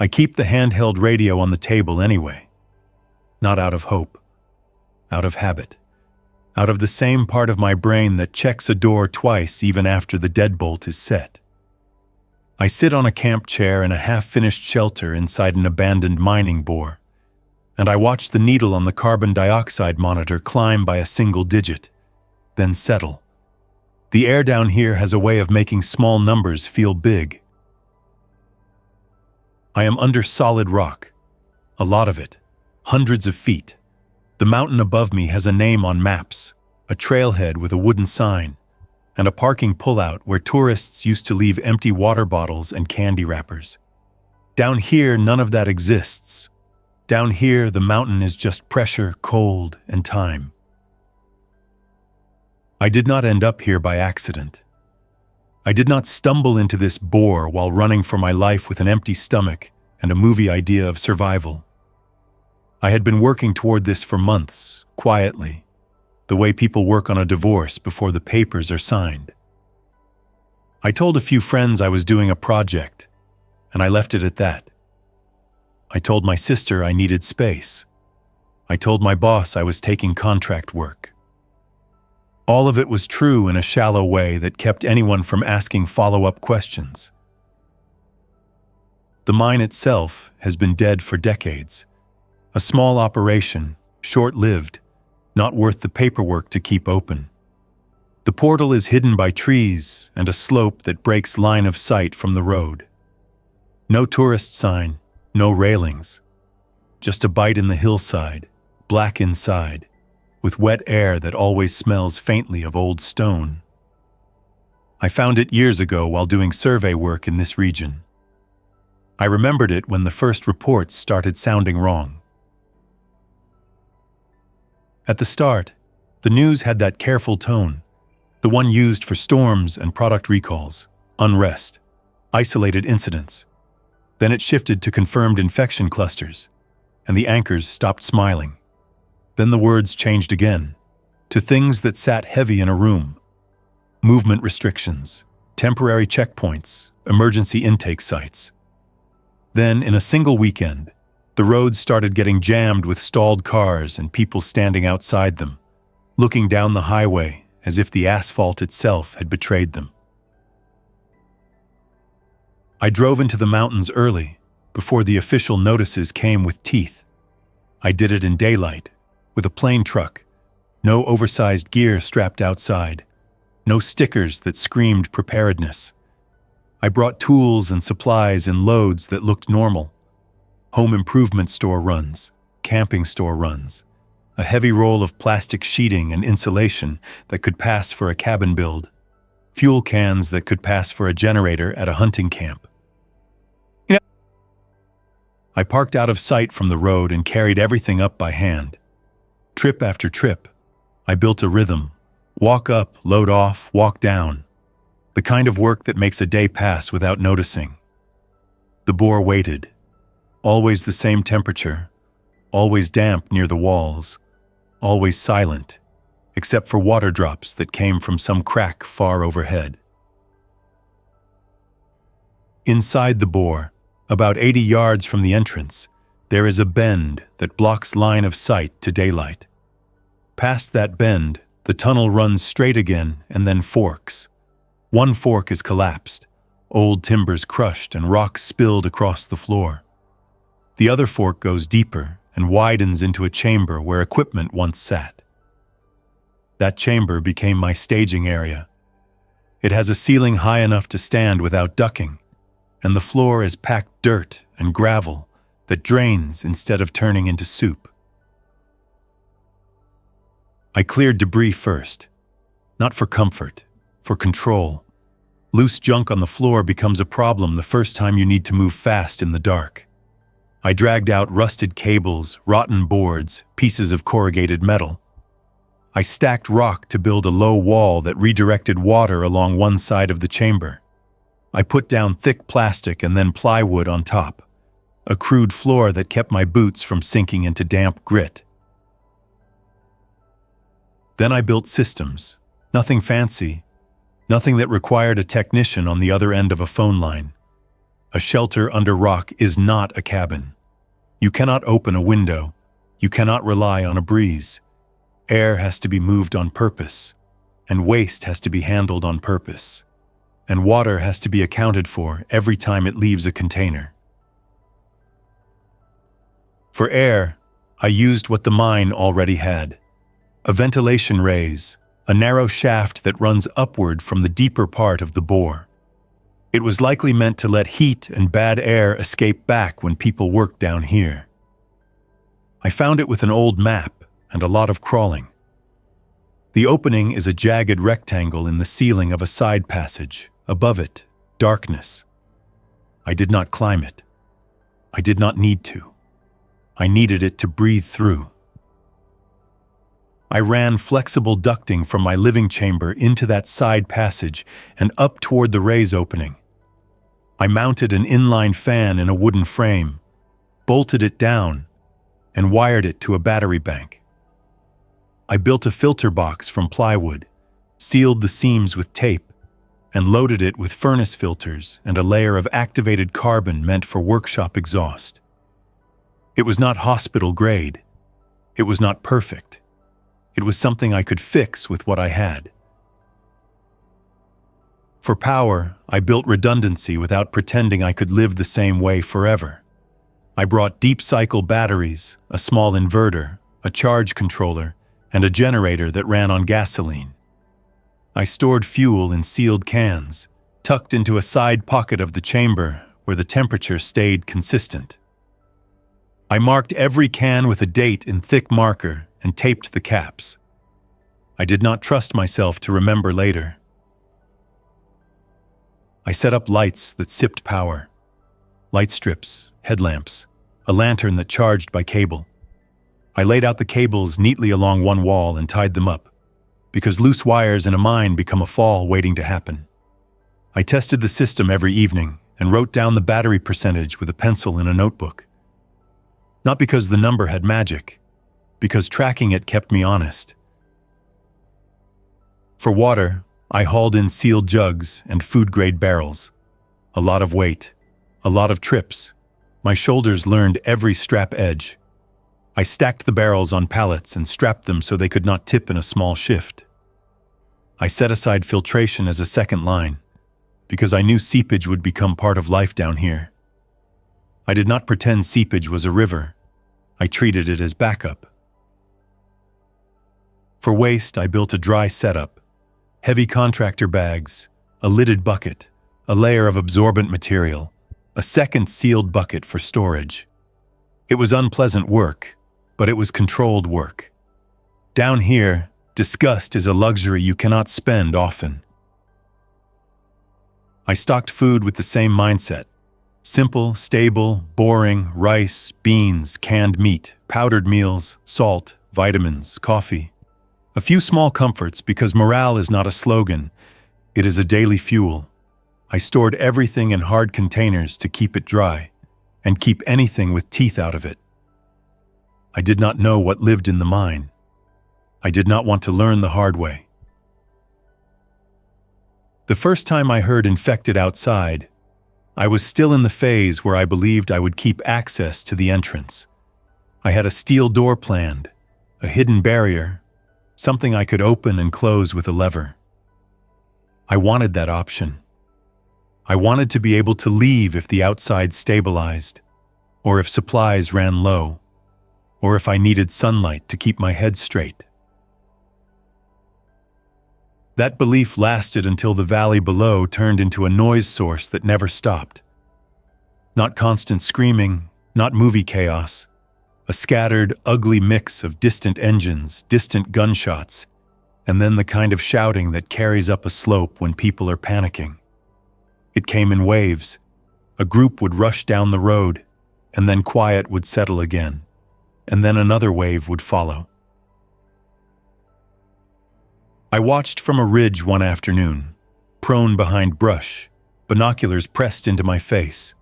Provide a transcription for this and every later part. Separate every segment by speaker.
Speaker 1: I keep the handheld radio on the table anyway. Not out of hope, out of habit, out of the same part of my brain that checks a door twice even after the deadbolt is set. I sit on a camp chair in a half-finished shelter inside an abandoned mining bore, and I watch the needle on the carbon dioxide monitor climb by a single digit, then settle. The air down here has a way of making small numbers feel big. I am under solid rock, a lot of it, hundreds of feet. The mountain above me has a name on maps, a trailhead with a wooden sign, and a parking pullout where tourists used to leave empty water bottles and candy wrappers. Down here, none of that exists. Down here, the mountain is just pressure, cold, and time. I did not end up here by accident. I did not stumble into this bore while running for my life with an empty stomach and a movie idea of survival. I had been working toward this for months, quietly, the way people work on a divorce before the papers are signed. I told a few friends I was doing a project, and I left it at that. I told my sister I needed space. I told my boss I was taking contract work. All of it was true in a shallow way that kept anyone from asking follow-up questions. The mine itself has been dead for decades. A small operation, short-lived, not worth the paperwork to keep open. The portal is hidden by trees and a slope that breaks line of sight from the road. No tourist sign, no railings. Just a bite in the hillside, black inside, with wet air that always smells faintly of old stone. I found it years ago while doing survey work in this region. I remembered it when the first reports started sounding wrong. At the start, the news had that careful tone, the one used for storms and product recalls, unrest, isolated incidents. Then it shifted to confirmed infection clusters, and the anchors stopped smiling. Then the words changed again, to things that sat heavy in a room. Movement restrictions, temporary checkpoints, emergency intake sites. Then, in a single weekend, the roads started getting jammed with stalled cars and people standing outside them, looking down the highway as if the asphalt itself had betrayed them. I drove into the mountains early, before the official notices came with teeth. I did it in daylight, with a plain truck, no oversized gear strapped outside, no stickers that screamed preparedness. I brought tools and supplies in loads that looked normal. Home improvement store runs, camping store runs, a heavy roll of plastic sheeting and insulation that could pass for a cabin build, fuel cans that could pass for a generator at a hunting camp. I parked out of sight from the road and carried everything up by hand. Trip after trip, I built a rhythm. Walk up, load off, walk down. The kind of work that makes a day pass without noticing. The bore waited. Always the same temperature, always damp near the walls, always silent, except for water drops that came from some crack far overhead. Inside the bore, about 80 yards from the entrance, there is a bend that blocks line of sight to daylight. Past that bend, the tunnel runs straight again and then forks. One fork is collapsed, old timbers crushed and rocks spilled across the floor. The other fork goes deeper and widens into a chamber where equipment once sat. That chamber became my staging area. It has a ceiling high enough to stand without ducking, and the floor is packed dirt and gravel that drains instead of turning into soup. I cleared debris first, not for comfort, for control. Loose junk on the floor becomes a problem the first time you need to move fast in the dark. I dragged out rusted cables, rotten boards, pieces of corrugated metal. I stacked rock to build a low wall that redirected water along one side of the chamber. I put down thick plastic and then plywood on top, a crude floor that kept my boots from sinking into damp grit. Then I built systems, nothing fancy, nothing that required a technician on the other end of a phone line. A shelter under rock is not a cabin. You cannot open a window. You cannot rely on a breeze. Air has to be moved on purpose, and waste has to be handled on purpose, and water has to be accounted for every time it leaves a container. For air, I used what the mine already had: a ventilation raise, a narrow shaft that runs upward from the deeper part of the bore. It was likely meant to let heat and bad air escape back when people worked down here. I found it with an old map and a lot of crawling. The opening is a jagged rectangle in the ceiling of a side passage. Above it, darkness. I did not climb it. I did not need to. I needed it to breathe through. I ran flexible ducting from my living chamber into that side passage and up toward the raise opening. I mounted an inline fan in a wooden frame, bolted it down, and wired it to a battery bank. I built a filter box from plywood, sealed the seams with tape, and loaded it with furnace filters and a layer of activated carbon meant for workshop exhaust. It was not hospital grade. It was not perfect. It was something I could fix with what I had. For power, I built redundancy without pretending I could live the same way forever. I brought deep cycle batteries, a small inverter, a charge controller, and a generator that ran on gasoline. I stored fuel in sealed cans, tucked into a side pocket of the chamber where the temperature stayed consistent. I marked every can with a date in thick marker and taped the caps. I did not trust myself to remember later. I set up lights that sipped power. Light strips, headlamps, a lantern that charged by cable. I laid out the cables neatly along one wall and tied them up, because loose wires in a mine become a fall waiting to happen. I tested the system every evening and wrote down the battery percentage with a pencil in a notebook. Not because the number had magic, because tracking it kept me honest. For water, I hauled in sealed jugs and food-grade barrels. A lot of weight, a lot of trips. My shoulders learned every strap edge. I stacked the barrels on pallets and strapped them so they could not tip in a small shift. I set aside filtration as a second line, because I knew seepage would become part of life down here. I did not pretend seepage was a river. I treated it as backup. For waste, I built a dry setup. Heavy contractor bags, a lidded bucket, a layer of absorbent material, a second sealed bucket for storage. It was unpleasant work, but it was controlled work. Down here, disgust is a luxury you cannot spend often. I stocked food with the same mindset. Simple, stable, boring, rice, beans, canned meat, powdered meals, salt, vitamins, coffee. A few small comforts because morale is not a slogan, it is a daily fuel. I stored everything in hard containers to keep it dry, and keep anything with teeth out of it. I did not know what lived in the mine. I did not want to learn the hard way. The first time I heard infected outside, I was still in the phase where I believed I would keep access to the entrance. I had a steel door planned, a hidden barrier, something I could open and close with a lever. I wanted that option. I wanted to be able to leave if the outside stabilized, or if supplies ran low, or if I needed sunlight to keep my head straight. That belief lasted until the valley below turned into a noise source that never stopped. Not constant screaming, not movie chaos. A scattered, ugly mix of distant engines, distant gunshots, and then the kind of shouting that carries up a slope when people are panicking. It came in waves. A group would rush down the road, and then quiet would settle again, and then another wave would follow. I watched from a ridge one afternoon, prone behind brush, binoculars pressed into my face.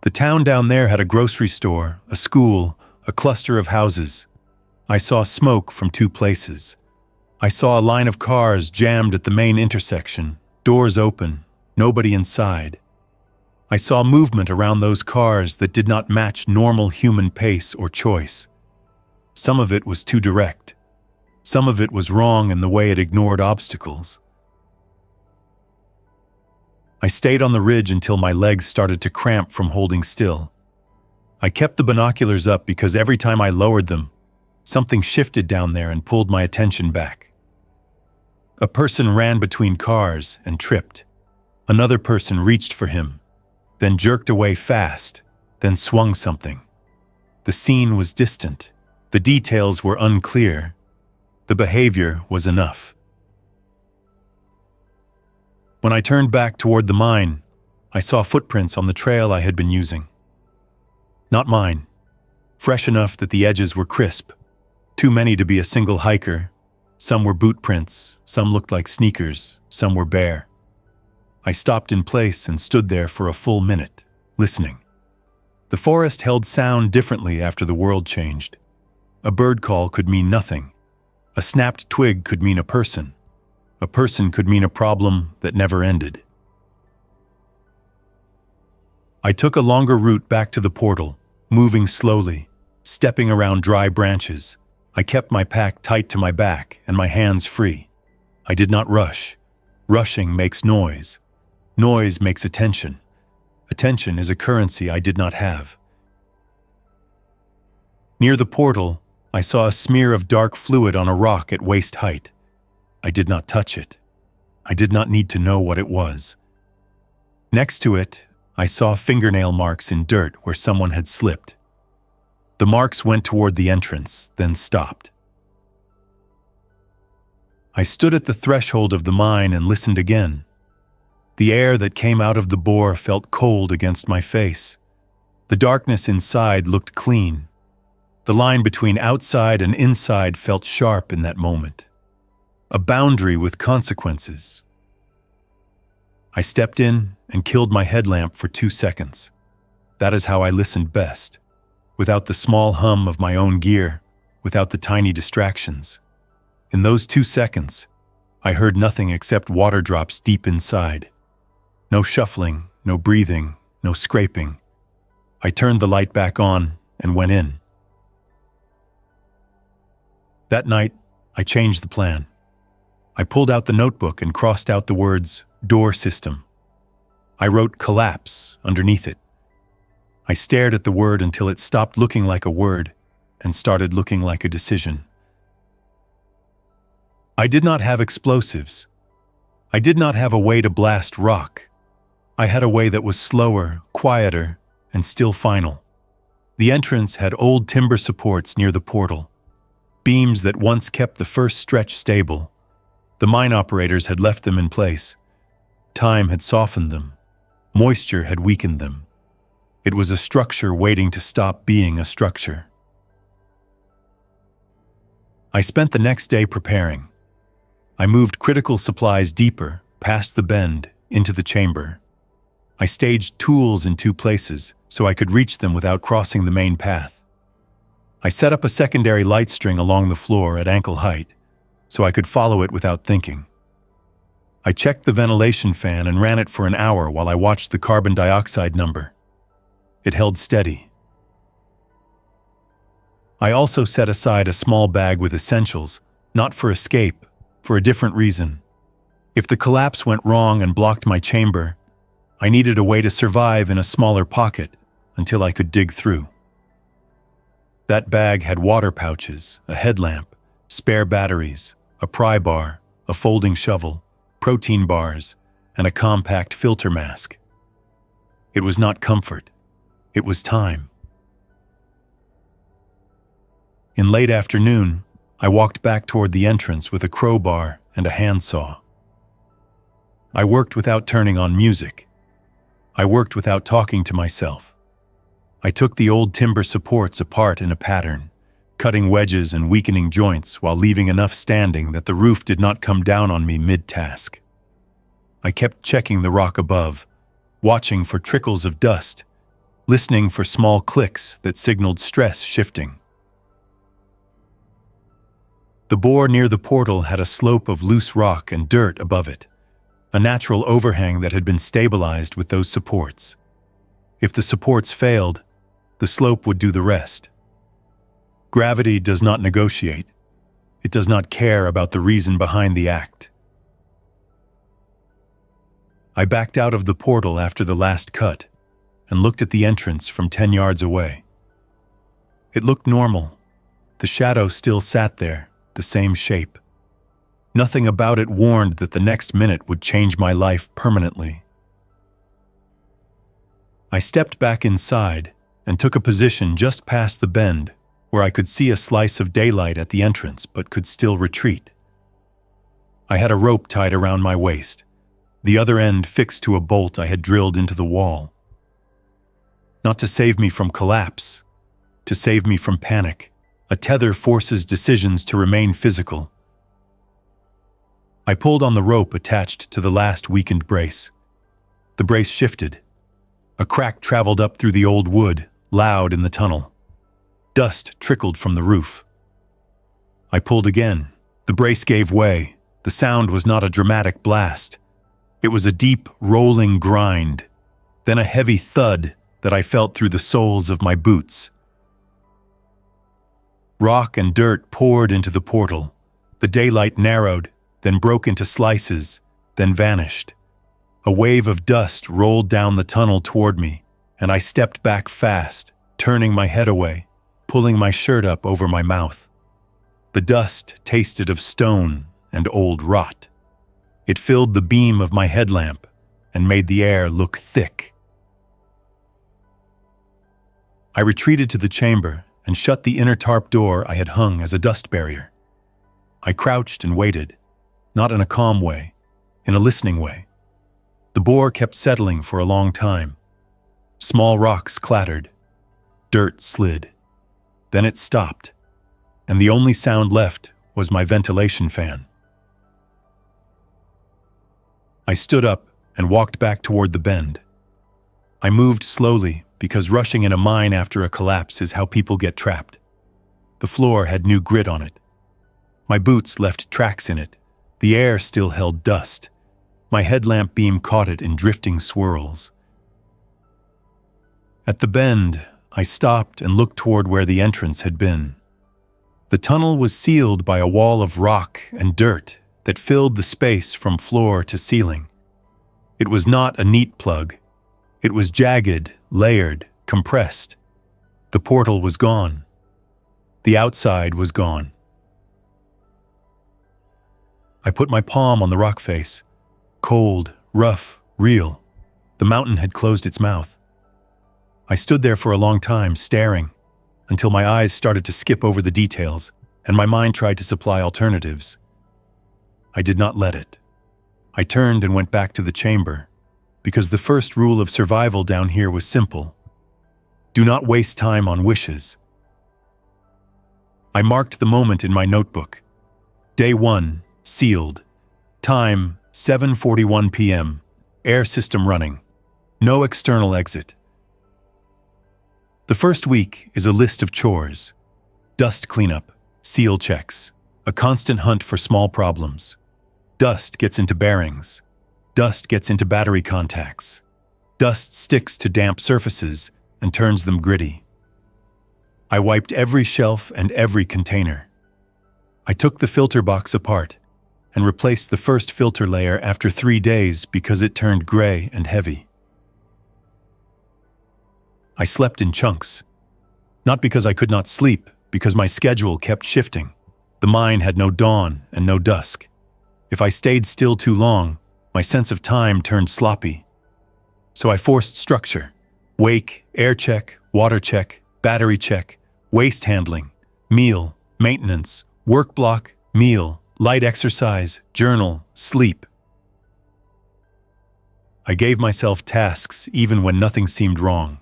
Speaker 1: The town down there had a grocery store, a school, a cluster of houses. I saw smoke from two places. I saw a line of cars jammed at the main intersection, doors open, nobody inside. I saw movement around those cars that did not match normal human pace or choice. Some of it was too direct. Some of it was wrong in the way it ignored obstacles. I stayed on the ridge until my legs started to cramp from holding still. I kept the binoculars up because every time I lowered them, something shifted down there and pulled my attention back. A person ran between cars and tripped. Another person reached for him, then jerked away fast, then swung something. The scene was distant. The details were unclear. The behavior was enough. When I turned back toward the mine, I saw footprints on the trail I had been using. Not mine. Fresh enough that the edges were crisp. Too many to be a single hiker. Some were boot prints, some looked like sneakers, some were bare. I stopped in place and stood there for a full minute, listening. The forest held sound differently after the world changed. A bird call could mean nothing. A snapped twig could mean a person. A person could mean a problem that never ended. I took a longer route back to the portal, moving slowly, stepping around dry branches. I kept my pack tight to my back and my hands free. I did not rush. Rushing makes noise. Noise makes attention. Attention is a currency I did not have. Near the portal, I saw a smear of dark fluid on a rock at waist height. I did not touch it. I did not need to know what it was. Next to it, I saw fingernail marks in dirt where someone had slipped. The marks went toward the entrance, then stopped. I stood at the threshold of the mine and listened again. The air that came out of the bore felt cold against my face. The darkness inside looked clean. The line between outside and inside felt sharp in that moment. A boundary with consequences. I stepped in and killed my headlamp for 2 seconds. That is how I listened best. Without the small hum of my own gear, without the tiny distractions. In those 2 seconds, I heard nothing except water drops deep inside. No shuffling, no breathing, no scraping. I turned the light back on and went in. That night, I changed the plan. I pulled out the notebook and crossed out the words, door system. I wrote collapse underneath it. I stared at the word until it stopped looking like a word and started looking like a decision. I did not have explosives. I did not have a way to blast rock. I had a way that was slower, quieter, and still final. The entrance had old timber supports near the portal, beams that once kept the first stretch stable. The mine operators had left them in place. Time had softened them. Moisture had weakened them. It was a structure waiting to stop being a structure. I spent the next day preparing. I moved critical supplies deeper, past the bend, into the chamber. I staged tools in 2 places so I could reach them without crossing the main path. I set up a secondary light string along the floor at ankle height so I could follow it without thinking. I checked the ventilation fan and ran it for an hour while I watched the carbon dioxide number. It held steady. I also set aside a small bag with essentials, not for escape, for a different reason. If the collapse went wrong and blocked my chamber, I needed a way to survive in a smaller pocket until I could dig through. That bag had water pouches, a headlamp, spare batteries, a pry bar, a folding shovel, protein bars, and a compact filter mask. It was not comfort. It was time. In late afternoon, I walked back toward the entrance with a crowbar and a handsaw. I worked without turning on music. I worked without talking to myself. I took the old timber supports apart in a pattern, cutting wedges and weakening joints while leaving enough standing that the roof did not come down on me mid-task. I kept checking the rock above, watching for trickles of dust, listening for small clicks that signaled stress shifting. The bore near the portal had a slope of loose rock and dirt above it, a natural overhang that had been stabilized with those supports. If the supports failed, the slope would do the rest. Gravity does not negotiate. It does not care about the reason behind the act. I backed out of the portal after the last cut and looked at the entrance from 10 yards away. It looked normal. The shadow still sat there, the same shape. Nothing about it warned that the next minute would change my life permanently. I stepped back inside and took a position just past the bend where I could see a slice of daylight at the entrance but could still retreat. I had a rope tied around my waist, the other end fixed to a bolt I had drilled into the wall. Not to save me from collapse, to save me from panic. A tether forces decisions to remain physical. I pulled on the rope attached to the last weakened brace. The brace shifted. A crack traveled up through the old wood, loud in the tunnel. Dust trickled from the roof. I pulled again. The brace gave way. The sound was not a dramatic blast. It was a deep, rolling grind, then a heavy thud that I felt through the soles of my boots. Rock and dirt poured into the portal. The daylight narrowed, then broke into slices, then vanished. A wave of dust rolled down the tunnel toward me, and I stepped back fast, turning my head away, pulling my shirt up over my mouth. The dust tasted of stone and old rot. It filled the beam of my headlamp and made the air look thick. I retreated to the chamber and shut the inner tarp door I had hung as a dust barrier. I crouched and waited, not in a calm way, in a listening way. The bore kept settling for a long time. Small rocks clattered. Dirt slid. Then it stopped, and the only sound left was my ventilation fan. I stood up and walked back toward the bend. I moved slowly because rushing in a mine after a collapse is how people get trapped. The floor had new grit on it. My boots left tracks in it. The air still held dust. My headlamp beam caught it in drifting swirls. At the bend, I stopped and looked toward where the entrance had been. The tunnel was sealed by a wall of rock and dirt that filled the space from floor to ceiling. It was not a neat plug. It was jagged, layered, compressed. The portal was gone. The outside was gone. I put my palm on the rock face. Cold, rough, real. The mountain had closed its mouth. I stood there for a long time, staring, until my eyes started to skip over the details, and my mind tried to supply alternatives. I did not let it. I turned and went back to the chamber, because the first rule of survival down here was simple. Do not waste time on wishes. I marked the moment in my notebook. Day 1, sealed. Time, 7:41 p.m. Air system running. No external exit. The first week is a list of chores. Dust cleanup, seal checks, a constant hunt for small problems. Dust gets into bearings. Dust gets into battery contacts. Dust sticks to damp surfaces and turns them gritty. I wiped every shelf and every container. I took the filter box apart and replaced the first filter layer after 3 days because it turned gray and heavy. I slept in chunks. Not because I could not sleep, because my schedule kept shifting. The mine had no dawn and no dusk. If I stayed still too long, my sense of time turned sloppy. So I forced structure. Wake, air check, water check, battery check, waste handling, meal, maintenance, work block, meal, light exercise, journal, sleep. I gave myself tasks even when nothing seemed wrong.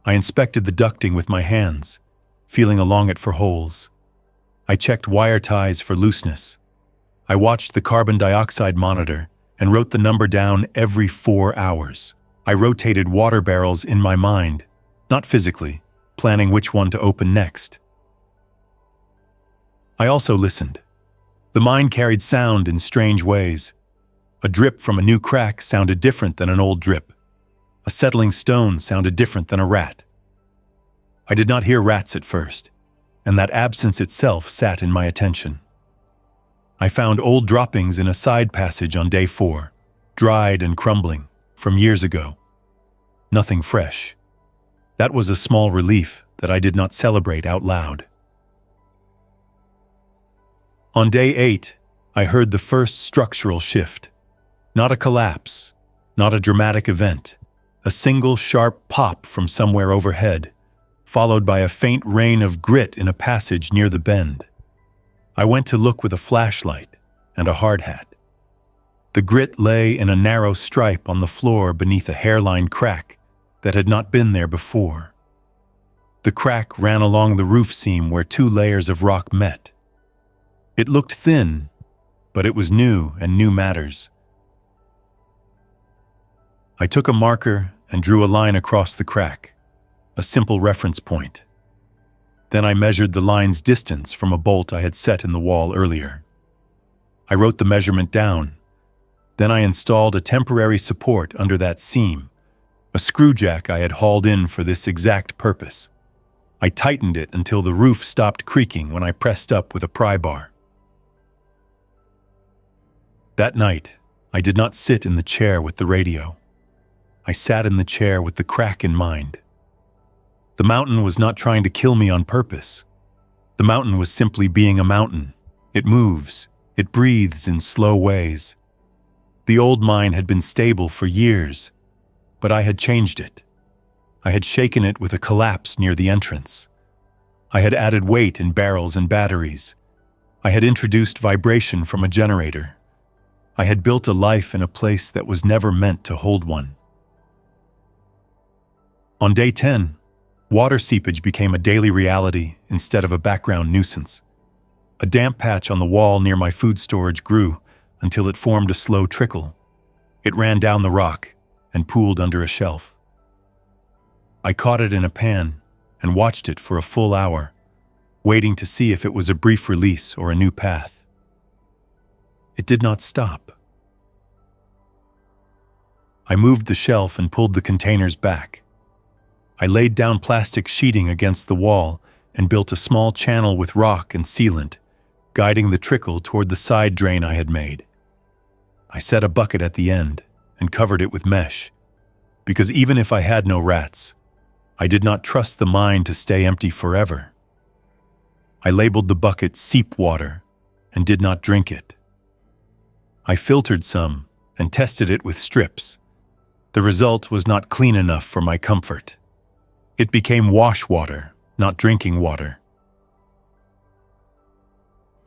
Speaker 1: I inspected the ducting with my hands, feeling along it for holes. I checked wire ties for looseness. I watched the carbon dioxide monitor and wrote the number down every 4 hours. I rotated water barrels in my mind, not physically, planning which one to open next. I also listened. The mine carried sound in strange ways. A drip from a new crack sounded different than an old drip. A settling stone sounded different than a rat. I did not hear rats at first, and that absence itself sat in my attention. I found old droppings in a side passage on day 4, dried and crumbling, from years ago. Nothing fresh. That was a small relief that I did not celebrate out loud. On day 8, I heard the first structural shift. Not a collapse, not a dramatic event. A single sharp pop from somewhere overhead, followed by a faint rain of grit in a passage near the bend. I went to look with a flashlight and a hard hat. The grit lay in a narrow stripe on the floor beneath a hairline crack that had not been there before. The crack ran along the roof seam where 2 layers of rock met. It looked thin, but it was new and new matters. I took a marker and drew a line across the crack, a simple reference point. Then I measured the line's distance from a bolt I had set in the wall earlier. I wrote the measurement down. Then I installed a temporary support under that seam, a screw jack I had hauled in for this exact purpose. I tightened it until the roof stopped creaking when I pressed up with a pry bar. That night, I did not sit in the chair with the radio. I sat in the chair with the crack in mind. The mountain was not trying to kill me on purpose. The mountain was simply being a mountain. It moves. It breathes in slow ways. The old mine had been stable for years, but I had changed it. I had shaken it with a collapse near the entrance. I had added weight in barrels and batteries. I had introduced vibration from a generator. I had built a life in a place that was never meant to hold one. On day 10, water seepage became a daily reality instead of a background nuisance. A damp patch on the wall near my food storage grew until it formed a slow trickle. It ran down the rock and pooled under a shelf. I caught it in a pan and watched it for a full hour, waiting to see if it was a brief release or a new path. It did not stop. I moved the shelf and pulled the containers back. I laid down plastic sheeting against the wall and built a small channel with rock and sealant, guiding the trickle toward the side drain I had made. I set a bucket at the end and covered it with mesh, because even if I had no rats, I did not trust the mine to stay empty forever. I labeled the bucket seep water and did not drink it. I filtered some and tested it with strips. The result was not clean enough for my comfort. It became wash water, not drinking water.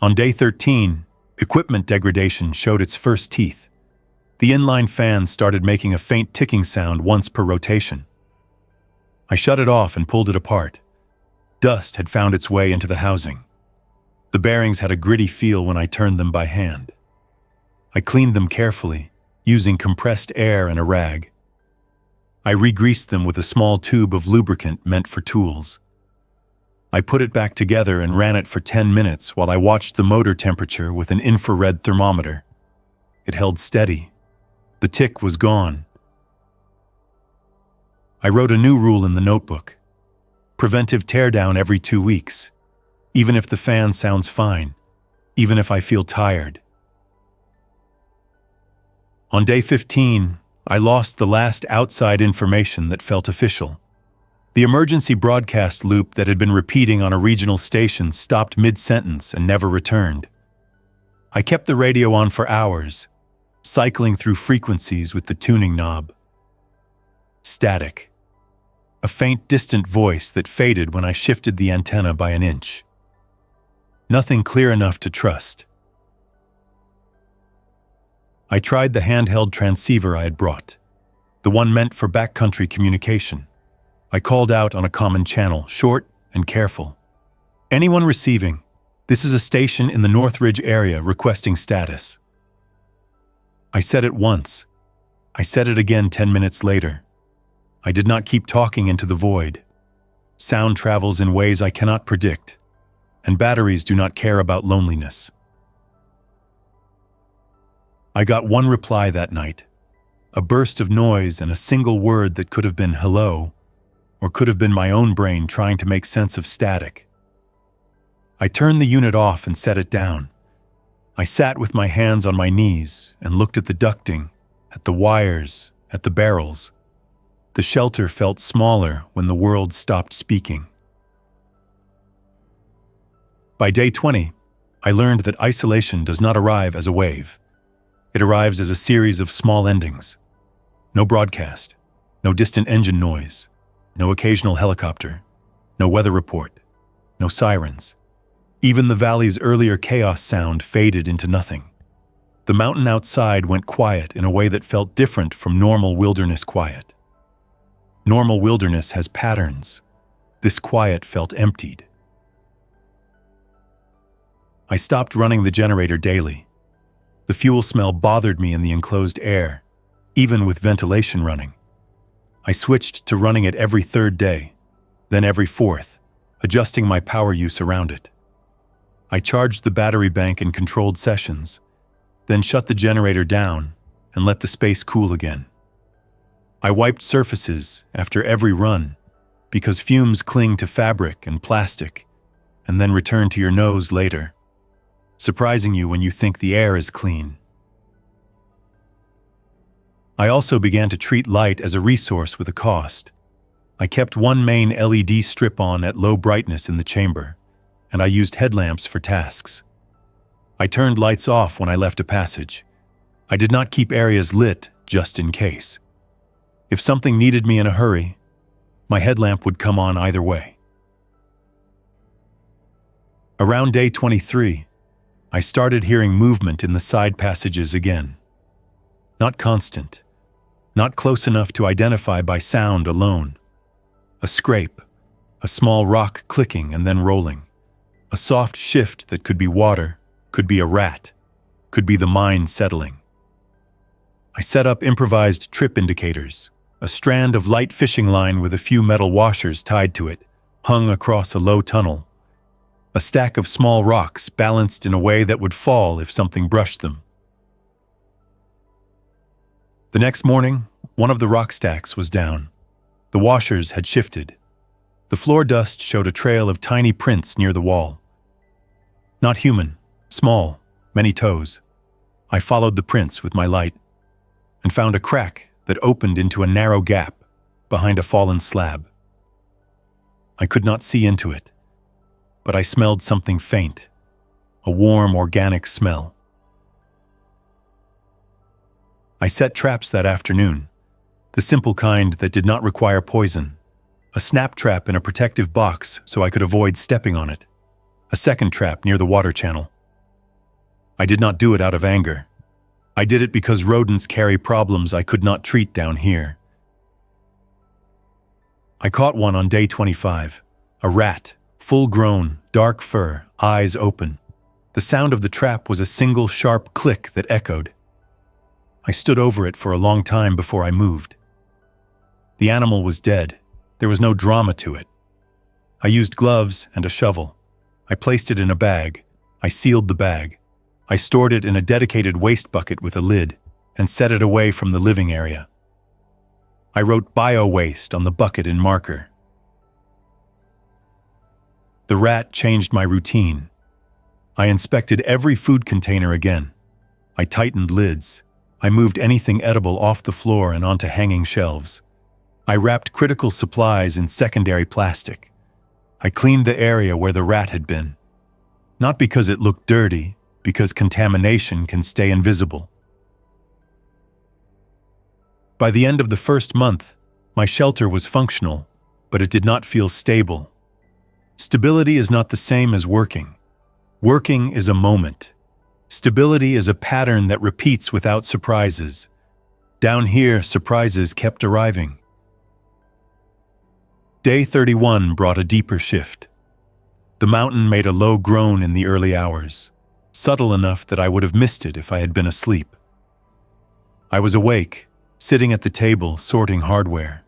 Speaker 1: On day 13, equipment degradation showed its first teeth. The inline fan started making a faint ticking sound once per rotation. I shut it off and pulled it apart. Dust had found its way into the housing. The bearings had a gritty feel when I turned them by hand. I cleaned them carefully, using compressed air and a rag. I re-greased them with a small tube of lubricant meant for tools. I put it back together and ran it for 10 minutes while I watched the motor temperature with an infrared thermometer. It held steady. The tick was gone. I wrote a new rule in the notebook. Preventive teardown every 2 weeks, even if the fan sounds fine, even if I feel tired. On day 15, I lost the last outside information that felt official. The emergency broadcast loop that had been repeating on a regional station stopped mid-sentence and never returned. I kept the radio on for hours, cycling through frequencies with the tuning knob. Static. A faint, distant voice that faded when I shifted the antenna by an inch. Nothing clear enough to trust. I tried the handheld transceiver I had brought, the one meant for backcountry communication. I called out on a common channel, short and careful. Anyone receiving? This is a station in the Northridge area requesting status. I said it once. I said it again 10 minutes later. I did not keep talking into the void. Sound travels in ways I cannot predict, and batteries do not care about loneliness. I got one reply that night. A burst of noise and a single word that could have been hello, or could have been my own brain trying to make sense of static. I turned the unit off and set it down. I sat with my hands on my knees and looked at the ducting, at the wires, at the barrels. The shelter felt smaller when the world stopped speaking. By day 20, I learned that isolation does not arrive as a wave. It arrives as a series of small endings. No broadcast, no distant engine noise, no occasional helicopter, no weather report, no sirens. Even the valley's earlier chaos sound faded into nothing. The mountain outside went quiet in a way that felt different from normal wilderness quiet. Normal wilderness has patterns. This quiet felt emptied. I stopped running the generator daily. The fuel smell bothered me in the enclosed air, even with ventilation running. I switched to running it every third day, then every fourth, adjusting my power use around it. I charged the battery bank in controlled sessions, then shut the generator down and let the space cool again. I wiped surfaces after every run because fumes cling to fabric and plastic and then return to your nose later, surprising you when you think the air is clean. I also began to treat light as a resource with a cost. I kept one main LED strip on at low brightness in the chamber, and I used headlamps for tasks. I turned lights off when I left a passage. I did not keep areas lit just in case. If something needed me in a hurry, my headlamp would come on either way. Around day 23, I started hearing movement in the side passages again. Not constant, not close enough to identify by sound alone. A scrape, a small rock clicking and then rolling. A soft shift that could be water, could be a rat, could be the mind settling. I set up improvised trip indicators, a strand of light fishing line with a few metal washers tied to it, hung across a low tunnel. A stack of small rocks balanced in a way that would fall if something brushed them. The next morning, one of the rock stacks was down. The washers had shifted. The floor dust showed a trail of tiny prints near the wall. Not human, small, many toes. I followed the prints with my light and found a crack that opened into a narrow gap behind a fallen slab. I could not see into it, but I smelled something faint, a warm, organic smell. I set traps that afternoon, the simple kind that did not require poison, a snap trap in a protective box so I could avoid stepping on it, a second trap near the water channel. I did not do it out of anger. I did it because rodents carry problems I could not treat down here. I caught one on day 25, a rat, full-grown, dark fur, eyes open. The sound of the trap was a single sharp click that echoed. I stood over it for a long time before I moved. The animal was dead. There was no drama to it. I used gloves and a shovel. I placed it in a bag. I sealed the bag. I stored it in a dedicated waste bucket with a lid and set it away from the living area. I wrote bio-waste on the bucket in marker. The rat changed my routine. I inspected every food container again. I tightened lids. I moved anything edible off the floor and onto hanging shelves. I wrapped critical supplies in secondary plastic. I cleaned the area where the rat had been. Not because it looked dirty, because contamination can stay invisible. By the end of the first month, my shelter was functional, but it did not feel stable. Stability is not the same as working. Working is a moment. Stability is a pattern that repeats without surprises. Down here, surprises kept arriving. Day 31 brought a deeper shift. The mountain made a low groan in the early hours, subtle enough that I would have missed it if I had been asleep. I was awake, sitting at the table, sorting hardware.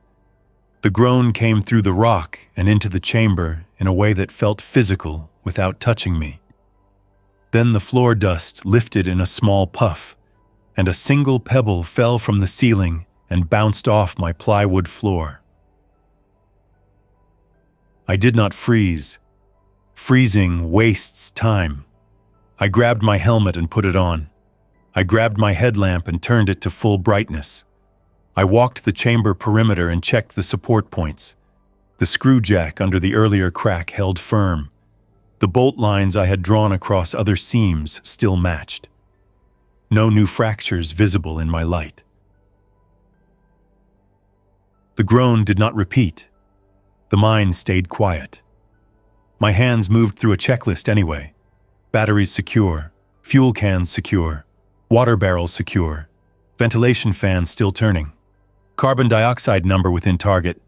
Speaker 1: The groan came through the rock and into the chamber in a way that felt physical without touching me. Then the floor dust lifted in a small puff, and a single pebble fell from the ceiling and bounced off my plywood floor. I did not freeze. Freezing wastes time. I grabbed my helmet and put it on. I grabbed my headlamp and turned it to full brightness. I walked the chamber perimeter and checked the support points. The screw jack under the earlier crack held firm. The bolt lines I had drawn across other seams still matched. No new fractures visible in my light. The groan did not repeat. The mine stayed quiet. My hands moved through a checklist anyway. Batteries secure, fuel cans secure, water barrels secure, ventilation fan still turning, carbon dioxide number within target,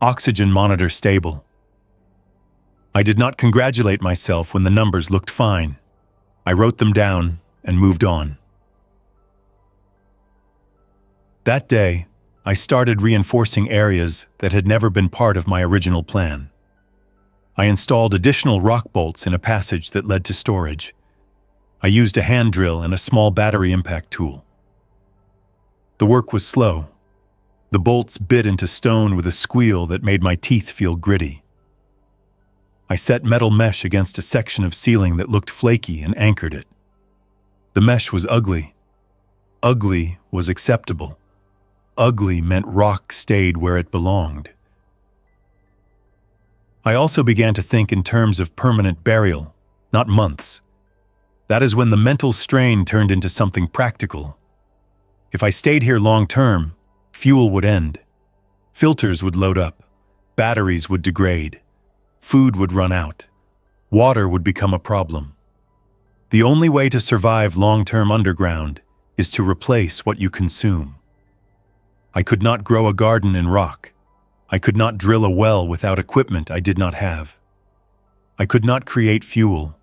Speaker 1: oxygen monitor stable. I did not congratulate myself when the numbers looked fine. I wrote them down and moved on. That day, I started reinforcing areas that had never been part of my original plan. I installed additional rock bolts in a passage that led to storage. I used a hand drill and a small battery impact tool. The work was slow. The bolts bit into stone with a squeal that made my teeth feel gritty. I set metal mesh against a section of ceiling that looked flaky and anchored it. The mesh was ugly. Ugly was acceptable. Ugly meant rock stayed where it belonged. I also began to think in terms of permanent burial, not months. That is when the mental strain turned into something practical. If I stayed here long term, fuel would end. Filters would load up. Batteries would degrade. Food would run out. Water would become a problem. The only way to survive long-term underground is to replace what you consume. I could not grow a garden in rock. I could not drill a well without equipment I did not have. I could not create fuel.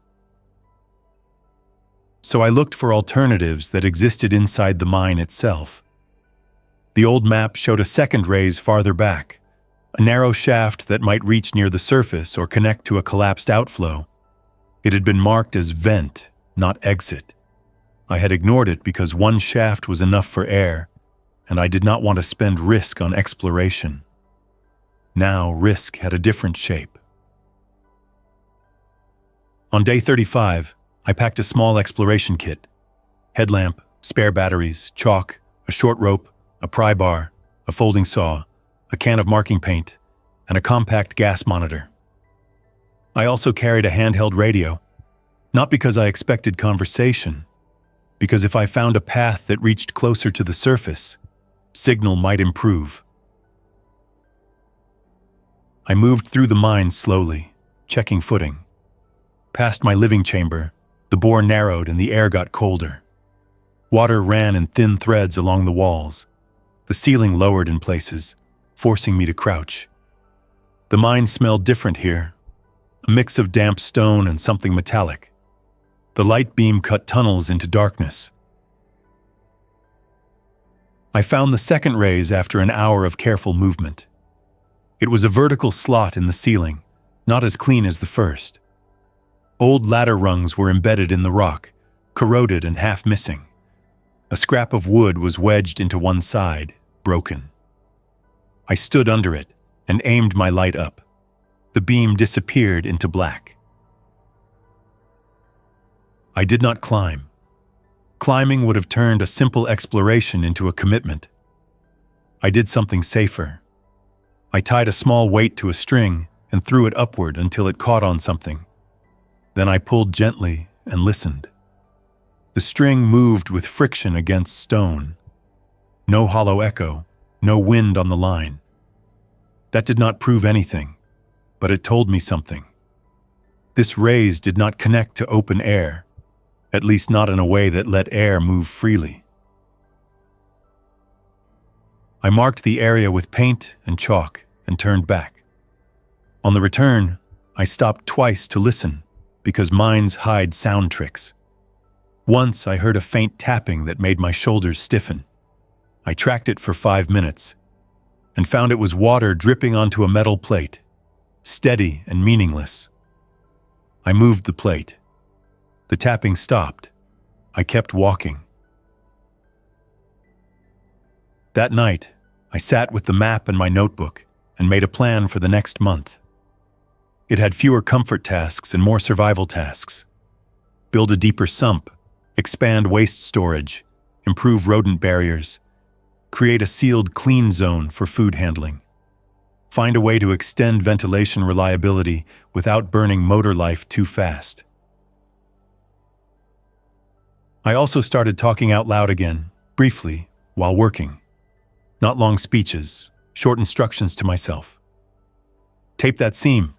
Speaker 1: So I looked for alternatives that existed inside the mine itself. The old map showed a second raise farther back, a narrow shaft that might reach near the surface or connect to a collapsed outflow. It had been marked as vent, not exit. I had ignored it because one shaft was enough for air, and I did not want to spend risk on exploration. Now risk had a different shape. On day 35, I packed a small exploration kit: headlamp, spare batteries, chalk, a short rope, a pry bar, a folding saw, a can of marking paint, and a compact gas monitor. I also carried a handheld radio, not because I expected conversation, because if I found a path that reached closer to the surface, signal might improve. I moved through the mine slowly, checking footing. Past my living chamber, the bore narrowed and the air got colder. Water ran in thin threads along the walls. The ceiling lowered in places, forcing me to crouch. The mine smelled different here, a mix of damp stone and something metallic. The light beam cut tunnels into darkness. I found the second raise after an hour of careful movement. It was a vertical slot in the ceiling, not as clean as the first. Old ladder rungs were embedded in the rock, corroded and half missing. A scrap of wood was wedged into one side, broken. I stood under it and aimed my light up. The beam disappeared into black. I did not climb. Climbing would have turned a simple exploration into a commitment. I did something safer. I tied a small weight to a string and threw it upward until it caught on something. Then I pulled gently and listened. The string moved with friction against stone. No hollow echo, no wind on the line. That did not prove anything, but it told me something. This raise did not connect to open air, at least not in a way that let air move freely. I marked the area with paint and chalk and turned back. On the return, I stopped twice to listen, because mines hide sound tricks. Once I heard a faint tapping that made my shoulders stiffen. I tracked it for 5 minutes and found it was water dripping onto a metal plate, steady and meaningless. I moved the plate. The tapping stopped. I kept walking. That night, I sat with the map and my notebook and made a plan for the next month. It had fewer comfort tasks and more survival tasks. Build a deeper sump, expand waste storage, improve rodent barriers, create a sealed clean zone for food handling. Find a way to extend ventilation reliability without burning motor life too fast. I also started talking out loud again, briefly, while working. Not long speeches, short instructions to myself. Tape that seam.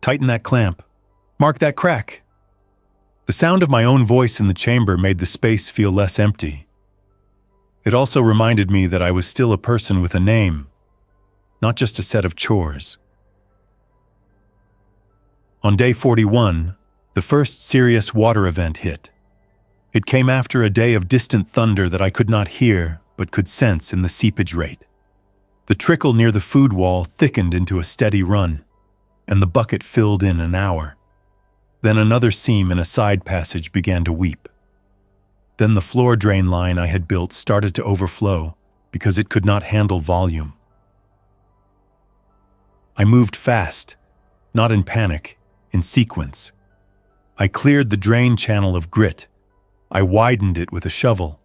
Speaker 1: Tighten that clamp. Mark that crack. The sound of my own voice in the chamber made the space feel less empty. It also reminded me that I was still a person with a name, not just a set of chores. On day 41, the first serious water event hit. It came after a day of distant thunder that I could not hear but could sense in the seepage rate. The trickle near the food wall thickened into a steady run, and the bucket filled in an hour. Then another seam in a side passage began to weep. Then the floor drain line I had built started to overflow because it could not handle volume. I moved fast, not in panic, in sequence. I cleared the drain channel of grit. I widened it with a shovel.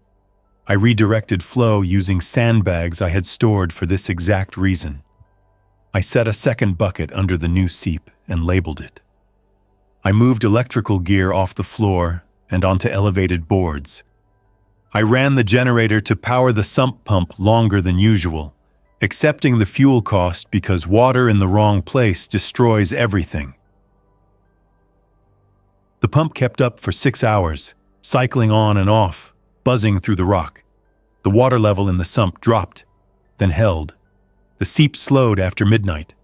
Speaker 1: I redirected flow using sandbags I had stored for this exact reason. I set a second bucket under the new seep and labeled it. I moved electrical gear off the floor and onto elevated boards. I ran the generator to power the sump pump longer than usual, accepting the fuel cost because water in the wrong place destroys everything. The pump kept up for 6 hours, cycling on and off, buzzing through the rock. The water level in the sump dropped, then held. The seep slowed after midnight.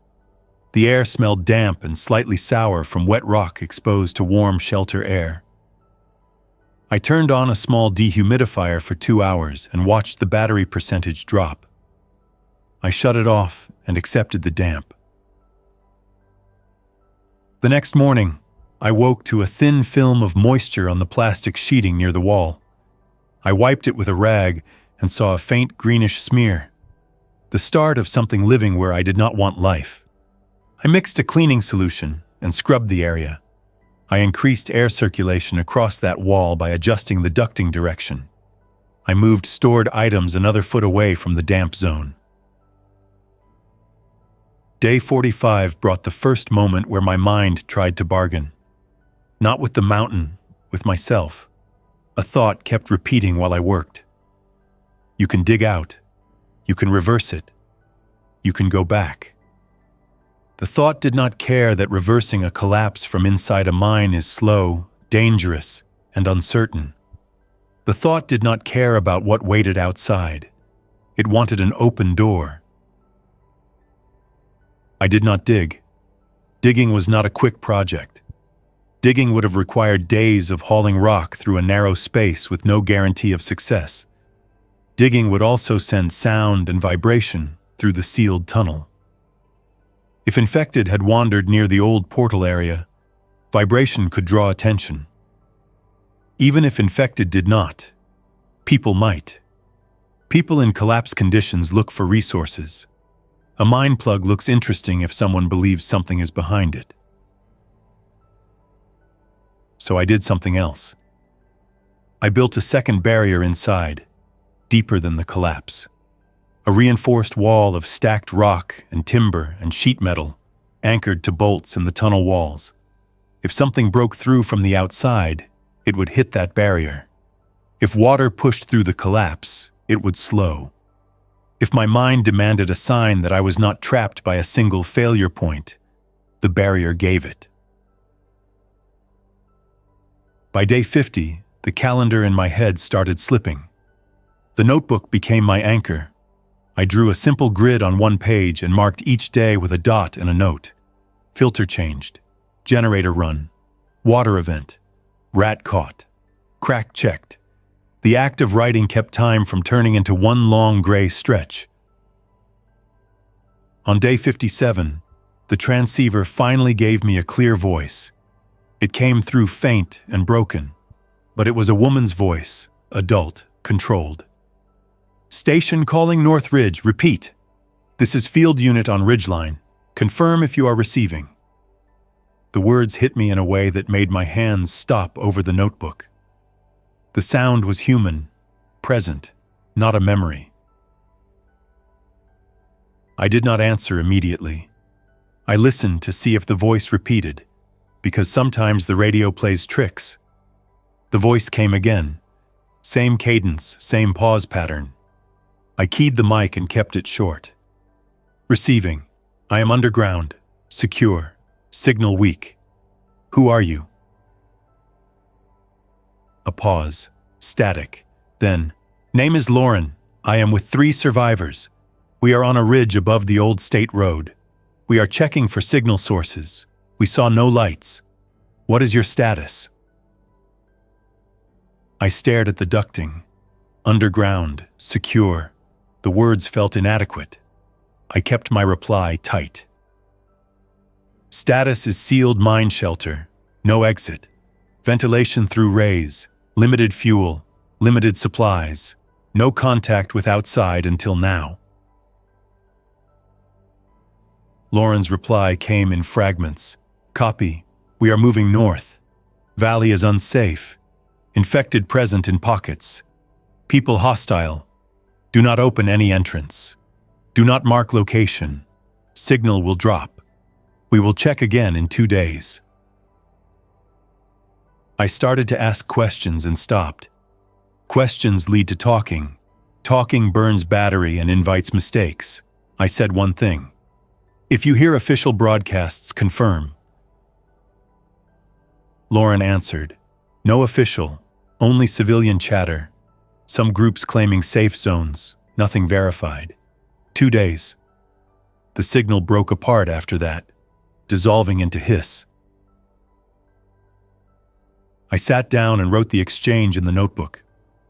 Speaker 1: The air smelled damp and slightly sour from wet rock exposed to warm shelter air. I turned on a small dehumidifier for 2 hours and watched the battery percentage drop. I shut it off and accepted the damp. The next morning, I woke to a thin film of moisture on the plastic sheeting near the wall. I wiped it with a rag and saw a faint greenish smear, the start of something living where I did not want life. I mixed a cleaning solution and scrubbed the area. I increased air circulation across that wall by adjusting the ducting direction. I moved stored items another foot away from the damp zone. Day 45 brought the first moment where my mind tried to bargain. Not with the mountain, with myself. A thought kept repeating while I worked. You can dig out. You can reverse it. You can go back. The thought did not care that reversing a collapse from inside a mine is slow, dangerous, and uncertain. The thought did not care about what waited outside. It wanted an open door. I did not dig. Digging was not a quick project. Digging would have required days of hauling rock through a narrow space with no guarantee of success. Digging would also send sound and vibration through the sealed tunnel. If infected had wandered near the old portal area, vibration could draw attention. Even if infected did not, people might. People in collapse conditions look for resources. A mine plug looks interesting if someone believes something is behind it. So I did something else. I built a second barrier inside, deeper than the collapse. A reinforced wall of stacked rock and timber and sheet metal, anchored to bolts in the tunnel walls. If something broke through from the outside, it would hit that barrier. If water pushed through the collapse, it would slow. If my mind demanded a sign that I was not trapped by a single failure point, the barrier gave it. By day 50, the calendar in my head started slipping. The notebook became my anchor. I drew a simple grid on one page and marked each day with a dot and a note. Filter changed, generator run, water event, rat caught, crack checked. The act of writing kept time from turning into one long gray stretch. On day 57, the transceiver finally gave me a clear voice. It came through faint and broken, but it was a woman's voice, adult, controlled. Station calling North Ridge. Repeat. This is field unit on Ridgeline. Confirm if you are receiving. The words hit me in a way that made my hands stop over the notebook. The sound was human, present, not a memory. I did not answer immediately. I listened to see if the voice repeated, because sometimes the radio plays tricks. The voice came again. Same cadence, same pause pattern. I keyed the mic and kept it short. Receiving. I am underground. Secure. Signal weak. Who are you? A pause. Static. Then, name is Lauren. I am with 3 survivors. We are on a ridge above the old state road. We are checking for signal sources. We saw no lights. What is your status? I stared at the ducting. Underground. Secure. The words felt inadequate. I kept my reply tight. Status is sealed mine shelter. No exit. Ventilation through rays. Limited fuel. Limited supplies. No contact with outside until now. Lauren's reply came in fragments. Copy. We are moving north. Valley is unsafe. Infected present in pockets. People hostile. Do not open any entrance. Do not mark location. Signal will drop. We will check again in 2 days. I started to ask questions and stopped. Questions lead to talking. Talking burns battery and invites mistakes. I said one thing. If you hear official broadcasts, confirm. Lauren answered. No official, only civilian chatter. Some groups claiming safe zones, nothing verified. 2 days. The signal broke apart after that, dissolving into hiss. I sat down and wrote the exchange in the notebook,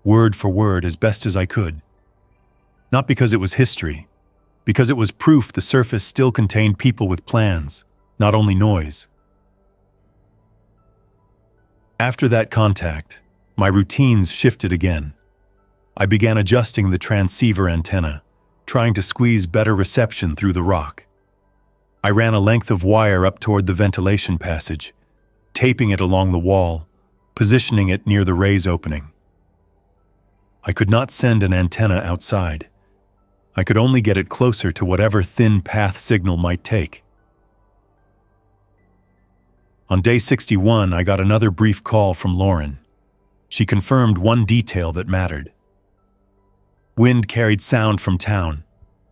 Speaker 1: word for word as best as I could. Not because it was history, because it was proof the surface still contained people with plans, not only noise. After that contact, my routines shifted again. I began adjusting the transceiver antenna, trying to squeeze better reception through the rock. I ran a length of wire up toward the ventilation passage, taping it along the wall, positioning it near the rays opening. I could not send an antenna outside. I could only get it closer to whatever thin path signal might take. On day 61, I got another brief call from Lauren. She confirmed one detail that mattered. Wind carried sound from town.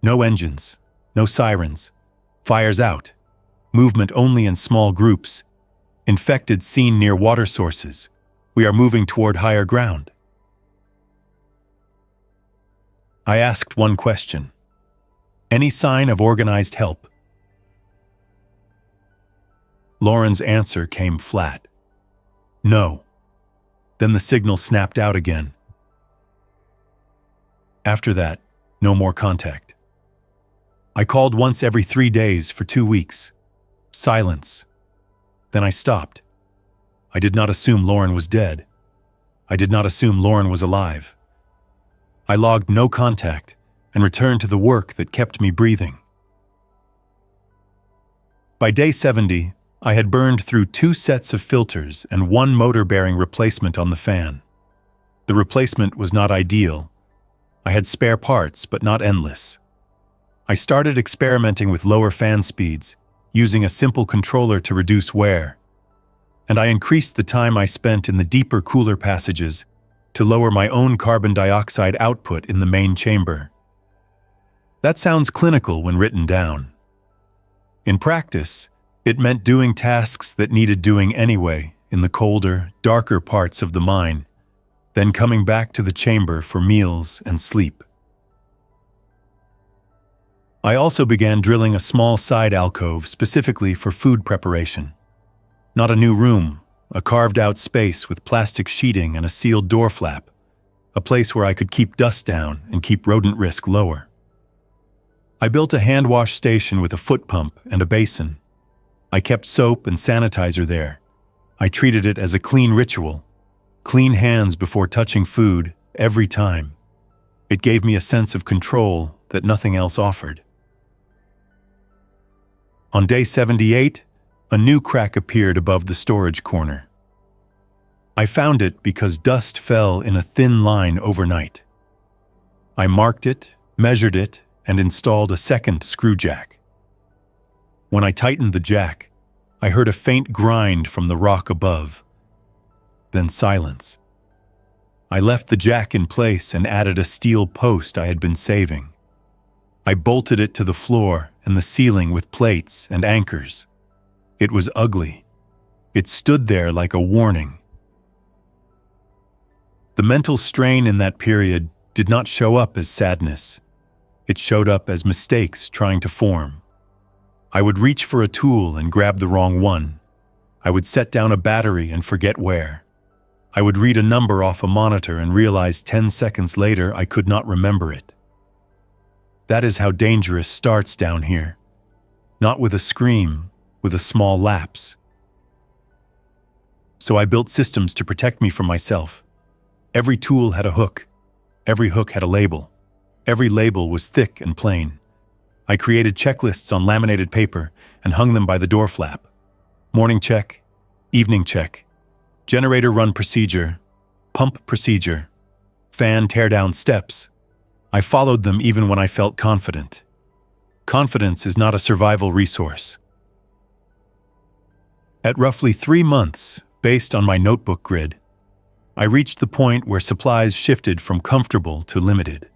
Speaker 1: No engines, no sirens. Fires out. Movement only in small groups. Infected seen near water sources. We are moving toward higher ground. I asked one question. Any sign of organized help? Lauren's answer came flat. No. Then the signal snapped out again. After that, no more contact. I called once every 3 days for 2 weeks. Silence. Then I stopped. I did not assume Lauren was dead. I did not assume Lauren was alive. I logged no contact and returned to the work that kept me breathing. By day 70, I had burned through 2 sets of filters and 1 motor-bearing replacement on the fan. The replacement was not ideal. I had spare parts, but not endless. I started experimenting with lower fan speeds, using a simple controller to reduce wear. And I increased the time I spent in the deeper cooler passages to lower my own carbon dioxide output in the main chamber. That sounds clinical when written down. In practice, it meant doing tasks that needed doing anyway in the colder, darker parts of the mine, then coming back to the chamber for meals and sleep. I also began drilling a small side alcove specifically for food preparation. Not a new room, a carved-out space with plastic sheeting and a sealed door flap, a place where I could keep dust down and keep rodent risk lower. I built a hand wash station with a foot pump and a basin. I kept soap and sanitizer there. I treated it as a clean ritual. Clean hands before touching food, every time. It gave me a sense of control that nothing else offered. On day 78, a new crack appeared above the storage corner. I found it because dust fell in a thin line overnight. I marked it, measured it, and installed a second screw jack. When I tightened the jack, I heard a faint grind from the rock above, then silence. I left the jack in place and added a steel post I had been saving. I bolted it to the floor and the ceiling with plates and anchors. It was ugly. It stood there like a warning. The mental strain in that period did not show up as sadness. It showed up as mistakes trying to form. I would reach for a tool and grab the wrong one. I would set down a battery and forget where. I would read a number off a monitor and realize 10 seconds later I could not remember it. That is how dangerous starts down here. Not with a scream, with a small lapse. So I built systems to protect me from myself. Every tool had a hook. Every hook had a label. Every label was thick and plain. I created checklists on laminated paper and hung them by the door flap. Morning check, evening check, generator run procedure, pump procedure, fan teardown steps. I followed them even when I felt confident. Confidence is not a survival resource. At roughly 3 months, based on my notebook grid, I reached the point where supplies shifted from comfortable to limited.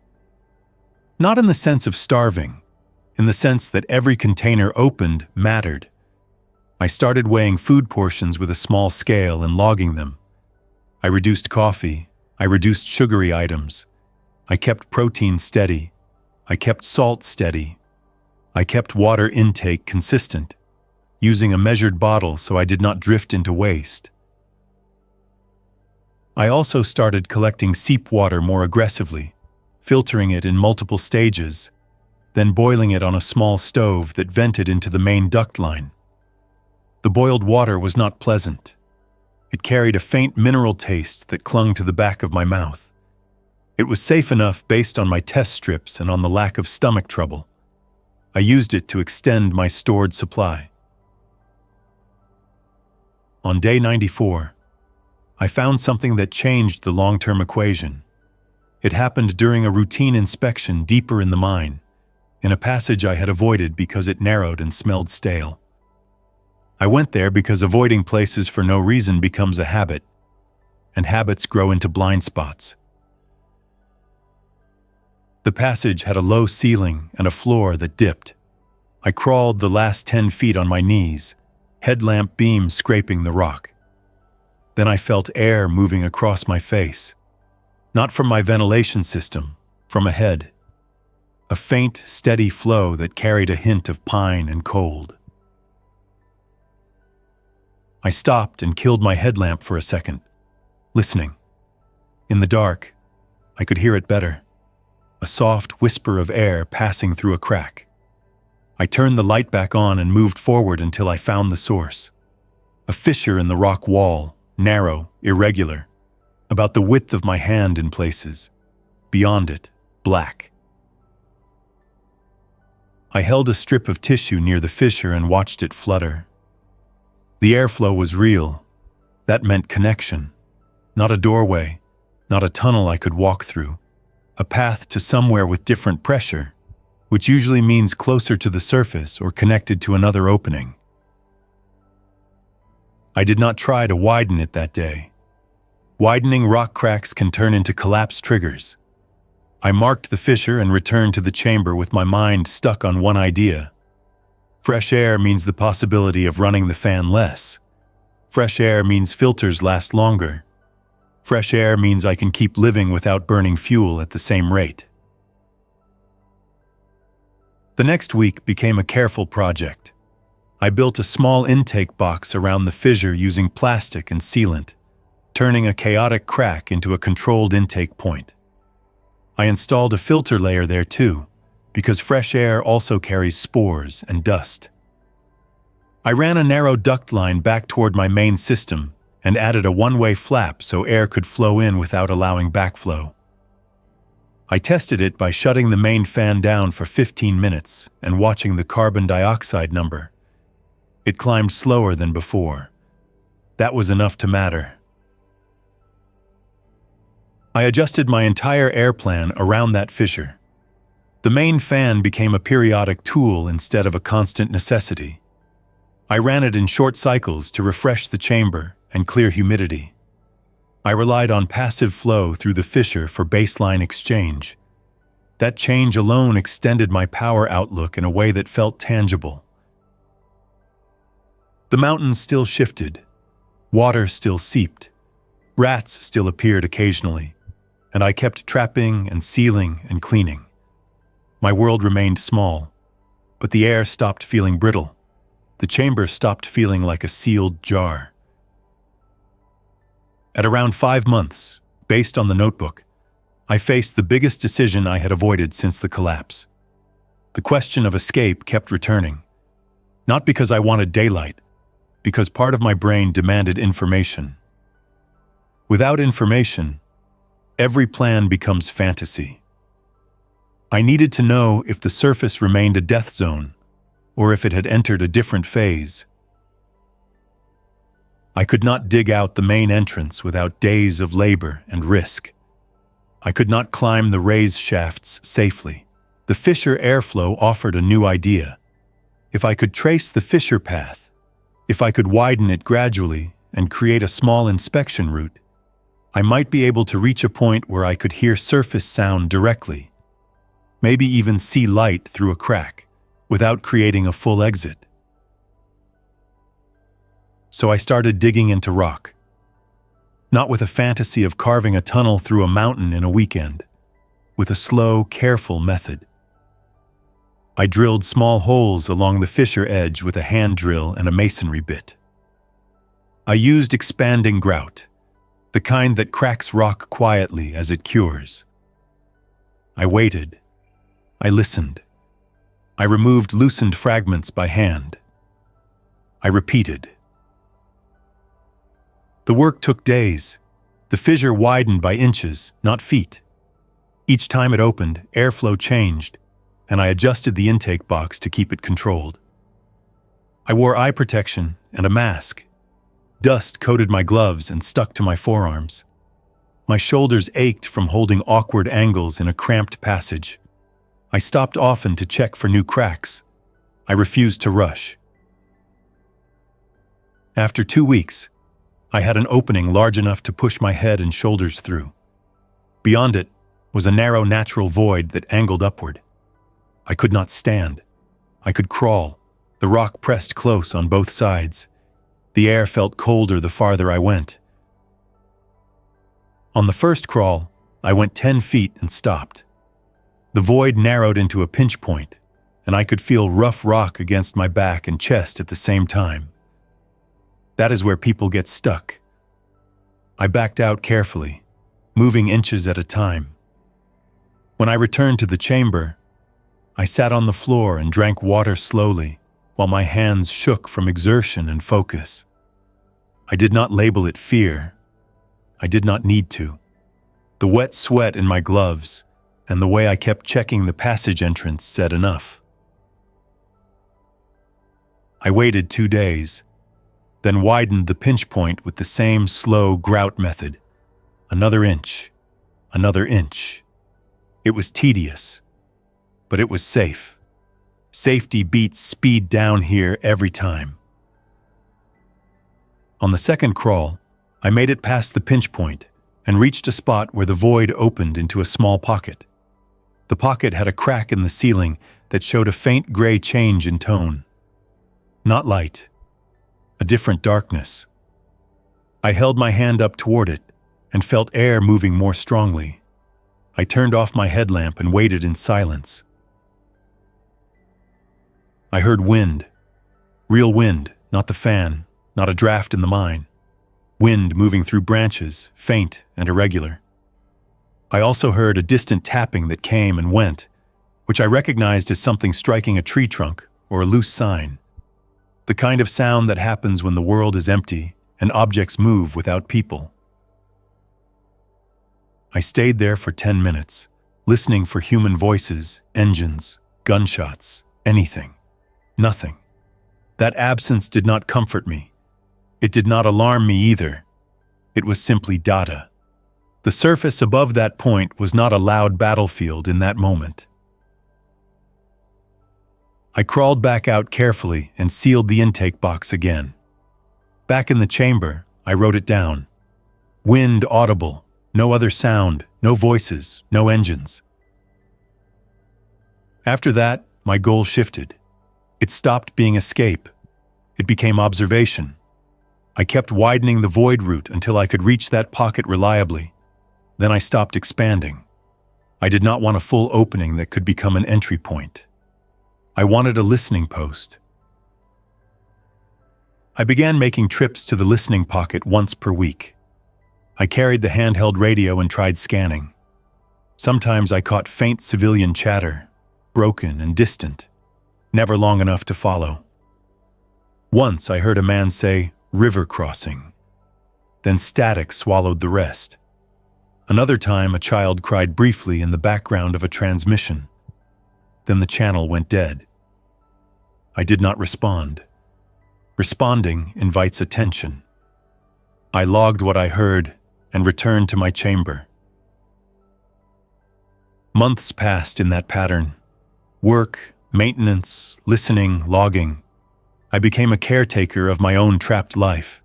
Speaker 1: Not in the sense of starving, in the sense that every container opened mattered. I started weighing food portions with a small scale and logging them. I reduced coffee. I reduced sugary items. I kept protein steady. I kept salt steady. I kept water intake consistent, using a measured bottle so I did not drift into waste. I also started collecting seep water more aggressively, filtering it in multiple stages, then boiling it on a small stove that vented into the main duct line. The boiled water was not pleasant. It carried a faint mineral taste that clung to the back of my mouth. It was safe enough based on my test strips and on the lack of stomach trouble. I used it to extend my stored supply. On day 94, I found something that changed the long-term equation. It happened during a routine inspection deeper in the mine, in a passage I had avoided because it narrowed and smelled stale. I went there because avoiding places for no reason becomes a habit, and habits grow into blind spots. The passage had a low ceiling and a floor that dipped. I crawled the last 10 feet on my knees, headlamp beams scraping the rock. Then I felt air moving across my face. Not from my ventilation system, from ahead. A faint, steady flow that carried a hint of pine and cold. I stopped and killed my headlamp for a second, listening. In the dark, I could hear it better. A soft whisper of air passing through a crack. I turned the light back on and moved forward until I found the source. A fissure in the rock wall, narrow, irregular, about the width of my hand in places. Beyond it, black. I held a strip of tissue near the fissure and watched it flutter. The airflow was real. That meant connection. Not a doorway, not a tunnel I could walk through. A path to somewhere with different pressure, which usually means closer to the surface or connected to another opening. I did not try to widen it that day. Widening rock cracks can turn into collapse triggers. I marked the fissure and returned to the chamber with my mind stuck on one idea. Fresh air means the possibility of running the fan less. Fresh air means filters last longer. Fresh air means I can keep living without burning fuel at the same rate. The next week became a careful project. I built a small intake box around the fissure using plastic and sealant, turning a chaotic crack into a controlled intake point. I installed a filter layer there too, because fresh air also carries spores and dust. I ran a narrow duct line back toward my main system and added a one-way flap so air could flow in without allowing backflow. I tested it by shutting the main fan down for 15 minutes and watching the carbon dioxide number. It climbed slower than before. That was enough to matter. I adjusted my entire air plan around that fissure. The main fan became a periodic tool instead of a constant necessity. I ran it in short cycles to refresh the chamber and clear humidity. I relied on passive flow through the fissure for baseline exchange. That change alone extended my power outlook in a way that felt tangible. The mountains still shifted. Water still seeped. Rats still appeared occasionally, and I kept trapping and sealing and cleaning. My world remained small, but the air stopped feeling brittle. The chamber stopped feeling like a sealed jar. At around 5 months, based on the notebook, I faced the biggest decision I had avoided since the collapse. The question of escape kept returning. Not because I wanted daylight, because part of my brain demanded information. Without information, every plan becomes fantasy. I needed to know if the surface remained a death zone, or if it had entered a different phase. I could not dig out the main entrance without days of labor and risk. I could not climb the raise shafts safely. The fissure airflow offered a new idea. If I could trace the fissure path, if I could widen it gradually and create a small inspection route, I might be able to reach a point where I could hear surface sound directly, maybe even see light through a crack, without creating a full exit. So I started digging into rock. Not with a fantasy of carving a tunnel through a mountain in a weekend, with a slow, careful method. I drilled small holes along the fissure edge with a hand drill and a masonry bit. I used expanding grout, the kind that cracks rock quietly as it cures. I waited. I listened. I removed loosened fragments by hand. I repeated. The work took days. The fissure widened by inches, not feet. Each time it opened, airflow changed, and I adjusted the intake box to keep it controlled. I wore eye protection and a mask. Dust coated my gloves and stuck to my forearms. My shoulders ached from holding awkward angles in a cramped passage. I stopped often to check for new cracks. I refused to rush. After 2 weeks, I had an opening large enough to push my head and shoulders through. Beyond it was a narrow natural void that angled upward. I could not stand. I could crawl. The rock pressed close on both sides. The air felt colder the farther I went. On the first crawl, I went 10 feet and stopped. The void narrowed into a pinch point, and I could feel rough rock against my back and chest at the same time. That is where people get stuck. I backed out carefully, moving inches at a time. When I returned to the chamber, I sat on the floor and drank water slowly, while my hands shook from exertion and focus. I did not label it fear. I did not need to. The wet sweat in my gloves and the way I kept checking the passage entrance said enough. I waited 2 days, then widened the pinch point with the same slow grout method. Another inch, another inch. It was tedious, but it was safe. Safety beats speed down here every time. On the second crawl, I made it past the pinch point and reached a spot where the void opened into a small pocket. The pocket had a crack in the ceiling that showed a faint gray change in tone. Not light, a different darkness. I held my hand up toward it and felt air moving more strongly. I turned off my headlamp and waited in silence. I heard wind. Real wind, not the fan, not a draft in the mine. Wind moving through branches, faint and irregular. I also heard a distant tapping that came and went, which I recognized as something striking a tree trunk or a loose sign. The kind of sound that happens when the world is empty and objects move without people. I stayed there for 10 minutes, listening for human voices, engines, gunshots, anything. Nothing. That absence did not comfort me. It did not alarm me either. It was simply data. The surface above that point was not a loud battlefield in that moment. I crawled back out carefully and sealed the intake box again. Back in the chamber, I wrote it down. Wind audible, no other sound, no voices, no engines. After that, my goal shifted. It stopped being escape. It became observation. I kept widening the void route until I could reach that pocket reliably. Then I stopped expanding. I did not want a full opening that could become an entry point. I wanted a listening post. I began making trips to the listening pocket once per week. I carried the handheld radio and tried scanning. Sometimes I caught faint civilian chatter, broken and distant, never long enough to follow. Once I heard a man say, "river crossing." Then static swallowed the rest. Another time, a child cried briefly in the background of a transmission. Then the channel went dead. I did not respond. Responding invites attention. I logged what I heard and returned to my chamber. Months passed in that pattern. Work, maintenance, listening, logging. I became a caretaker of my own trapped life.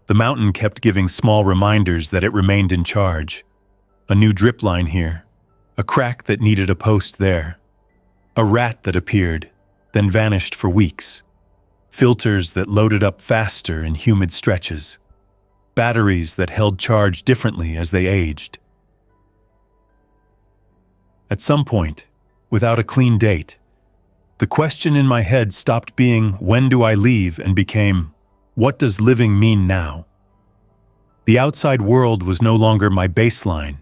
Speaker 1: The mountain kept giving small reminders that it remained in charge. A new drip line here, a crack that needed a post there, a rat that appeared, then vanished for weeks, filters that loaded up faster in humid stretches, batteries that held charge differently as they aged. At some point, without a clean date, the question in my head stopped being, when do I leave, and became, what does living mean now? The outside world was no longer my baseline.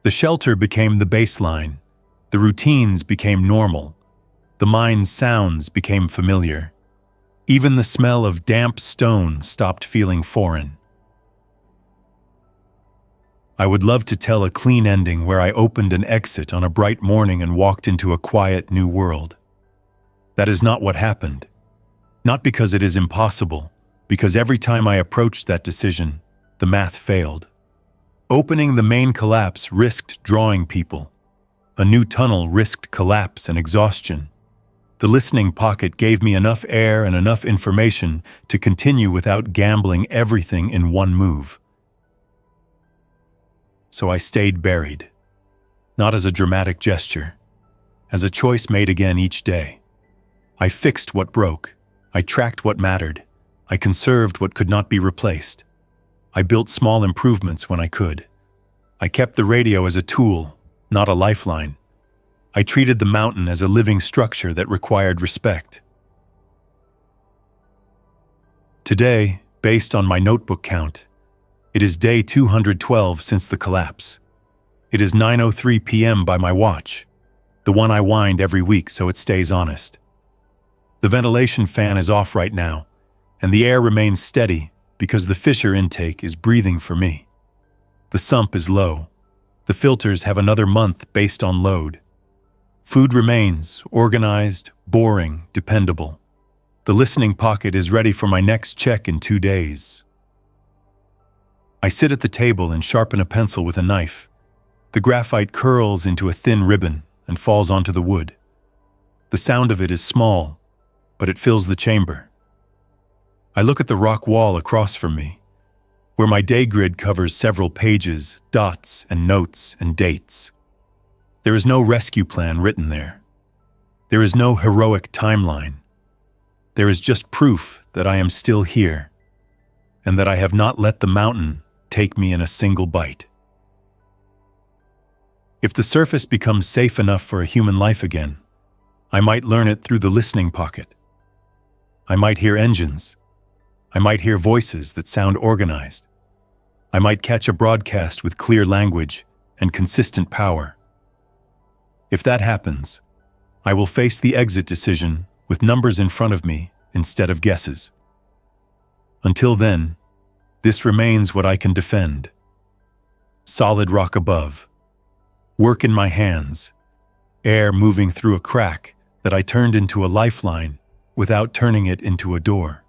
Speaker 1: The shelter became the baseline. The routines became normal. The mind's sounds became familiar. Even the smell of damp stone stopped feeling foreign. I would love to tell a clean ending where I opened an exit on a bright morning and walked into a quiet new world. That is not what happened. Not because it is impossible, because every time I approached that decision, the math failed. Opening the main collapse risked drawing people. A new tunnel risked collapse and exhaustion. The listening pocket gave me enough air and enough information to continue without gambling everything in one move. So I stayed buried. Not as a dramatic gesture, as a choice made again each day. I fixed what broke. I tracked what mattered. I conserved what could not be replaced. I built small improvements when I could. I kept the radio as a tool, not a lifeline. I treated the mountain as a living structure that required respect. Today, based on my notebook count, it is day 212 since the collapse. It is 9:03 p.m. by my watch, the one I wind every week so it stays honest. The ventilation fan is off right now, and the air remains steady because the Fisher intake is breathing for me. The sump is low. The filters have another month based on load. Food remains organized, boring, dependable. The listening pocket is ready for my next check in 2 days. I sit at the table and sharpen a pencil with a knife. The graphite curls into a thin ribbon and falls onto the wood. The sound of it is small, but it fills the chamber. I look at the rock wall across from me, where my day grid covers several pages, dots and notes and dates. There is no rescue plan written there. There is no heroic timeline. There is just proof that I am still here, and that I have not let the mountain take me in a single bite. If the surface becomes safe enough for a human life again, I might learn it through the listening pocket. I might hear engines. I might hear voices that sound organized. I might catch a broadcast with clear language and consistent power. If that happens, I will face the exit decision with numbers in front of me instead of guesses. Until then, this remains what I can defend. Solid rock above, work in my hands, air moving through a crack that I turned into a lifeline without turning it into a door.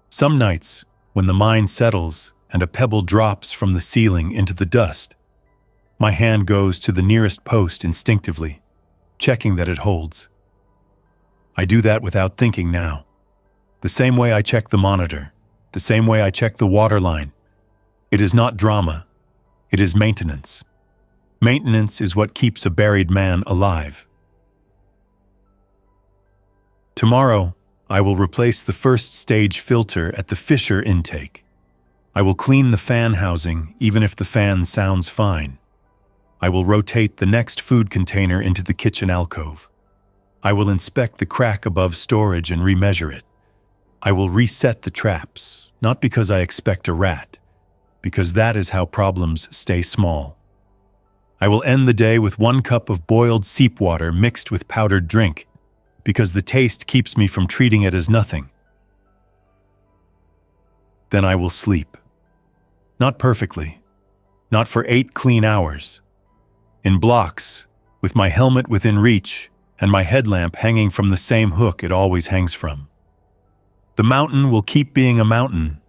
Speaker 1: Some nights, when the mind settles and a pebble drops from the ceiling into the dust, my hand goes to the nearest post instinctively, checking that it holds. I do that without thinking now. The same way I check the monitor, the same way I check the water line. It is not drama, it is maintenance. Maintenance is what keeps a buried man alive. Tomorrow, I will replace the first stage filter at the Fisher intake. I will clean the fan housing even if the fan sounds fine. I will rotate the next food container into the kitchen alcove. I will inspect the crack above storage and remeasure it. I will reset the traps, not because I expect a rat, because that is how problems stay small. I will end the day with 1 cup of boiled seepwater mixed with powdered drink, because the taste keeps me from treating it as nothing. Then I will sleep. Not perfectly, not for 8 clean hours. In blocks, with my helmet within reach and my headlamp hanging from the same hook it always hangs from. The mountain will keep being a mountain.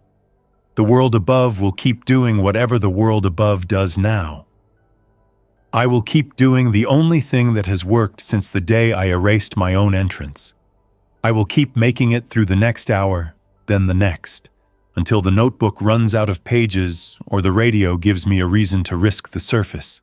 Speaker 1: The world above will keep doing whatever the world above does now. I will keep doing the only thing that has worked since the day I erased my own entrance. I will keep making it through the next hour, then the next, until the notebook runs out of pages or the radio gives me a reason to risk the surface.